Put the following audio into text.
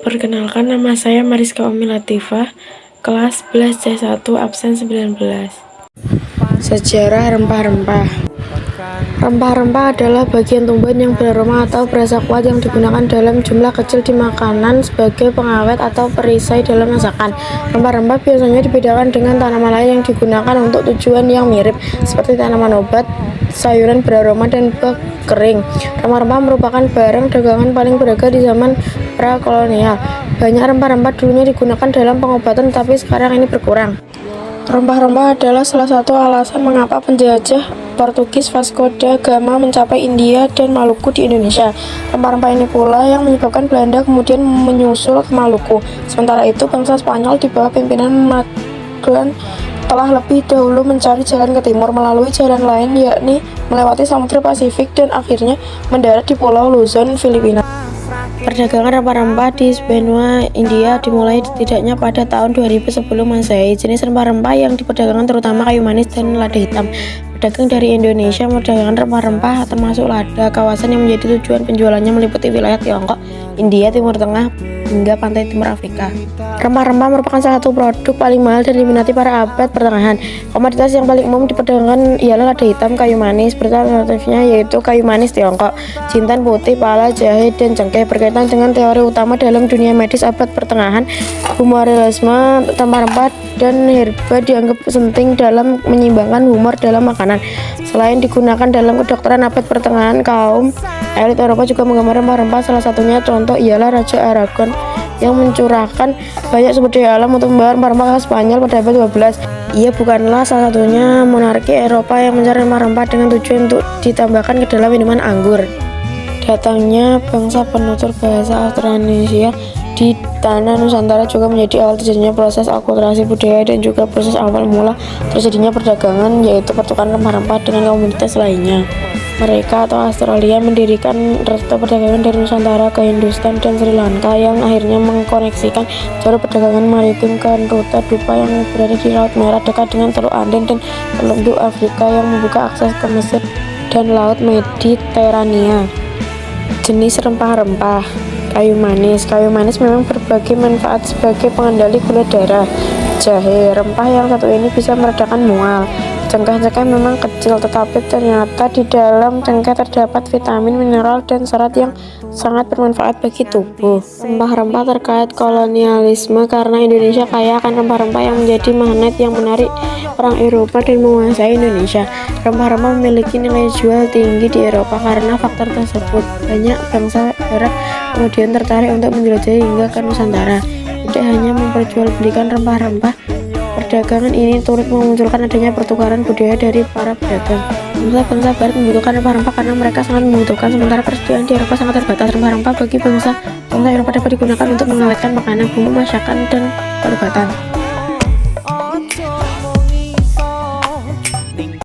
Perkenalkan, nama saya Mariska Umi Latifah, kelas 11 C1, absen 19. Sejarah rempah-rempah. Rempah-rempah adalah bagian tumbuhan yang beraroma atau berasa kuat yang digunakan dalam jumlah kecil di makanan sebagai pengawet atau perisai dalam masakan. Rempah-rempah biasanya dibedakan dengan tanaman lain yang digunakan untuk tujuan yang mirip, seperti tanaman obat, sayuran beraroma, dan buah kering. Rempah-rempah merupakan barang dagangan paling berharga di zaman prakolonial. Banyak rempah-rempah dulunya digunakan dalam pengobatan, tetapi sekarang ini berkurang. Rempah-rempah adalah salah satu alasan mengapa penjajah Portugis Vasco da Gama mencapai India dan Maluku di Indonesia. Rempah-rempah ini pula yang menyebabkan Belanda kemudian menyusul ke Maluku. Sementara itu, bangsa Spanyol di bawah pimpinan Magellan telah lebih dahulu mencari jalan ke timur melalui jalan lain, yakni melewati Samudra Pasifik dan akhirnya mendarat di Pulau Luzon, Filipina. Perdagangan rempah-rempah di benua India dimulai setidaknya pada tahun 2000 sebelum Masehi. Jenis rempah-rempah yang diperdagangkan terutama kayu manis dan lada hitam. Pedagang dari Indonesia memperdagangkan rempah-rempah termasuk lada. Kawasan yang menjadi tujuan penjualannya meliputi wilayah Tiongkok, India, Timur Tengah, hingga pantai timur Afrika. Rempah-rempah merupakan salah satu produk paling mahal dan diminati para abad pertengahan. Komoditas yang paling umum diperdagangkan ialah lada hitam, kayu manis, alternatifnya yaitu kayu manis Tiongkok, jintan putih, pala, jahe, dan cengkeh. Berkaitan dengan teori utama dalam dunia medis abad pertengahan, humorisme, rempah-rempah dan herba dianggap penting dalam menyeimbangkan humor dalam makanan. Selain digunakan dalam kedokteran abad pertengahan, kaum elit Eropa juga menggemar rempah-rempah. Salah satunya contoh ialah Raja Aragon yang mencurahkan banyak sumber daya alam untuk membawa rempah-rempah ke Spanyol pada abad 12. Ia bukanlah salah satunya monarki Eropa yang mencari rempah-rempah dengan tujuan untuk ditambahkan ke dalam minuman anggur. Datangnya bangsa penutur bahasa Austronesia di tanah Nusantara juga menjadi awal terjadinya proses akulturasi budaya dan juga proses awal mula terjadinya perdagangan, yaitu pertukaran rempah-rempah dengan komunitas lainnya. Mereka atau Australia mendirikan rute perdagangan dari Nusantara ke Hindustan dan Sri Lanka yang akhirnya mengkoneksikan jalur perdagangan maritim ke rute Dupa yang berada di Laut Merah dekat dengan Teluk Aden dan Teluk Afrika yang membuka akses ke Mesir dan Laut Mediterania. Jenis rempah-rempah. Kayu manis. Kayu manis memang berbagai manfaat sebagai pengendali gula darah. Jahe. Rempah yang satu ini bisa meredakan mual. Cengkeh memang kecil, tetapi ternyata di dalam cengkeh terdapat vitamin, mineral, dan serat yang sangat bermanfaat bagi tubuh. Rempah-rempah terkait kolonialisme. Karena Indonesia kaya akan rempah-rempah yang menjadi magnet yang menarik orang Eropa dan menguasai Indonesia. Rempah-rempah memiliki nilai jual tinggi di Eropa karena faktor tersebut. Banyak bangsa Barat kemudian tertarik untuk menjelajahi hingga ke Nusantara. Tidak hanya memperjualbelikan rempah-rempah, perdagangan ini turut memunculkan adanya pertukaran budaya dari para pedagang. Bangsa Barat membutuhkan rempah-rempah karena mereka sangat membutuhkan, sementara persediaan di Eropa sangat terbatas. Rempah-rempah bagi bangsa Eropa dapat digunakan untuk mengawetkan makanan, bumbu masakan, dan obat-obatan.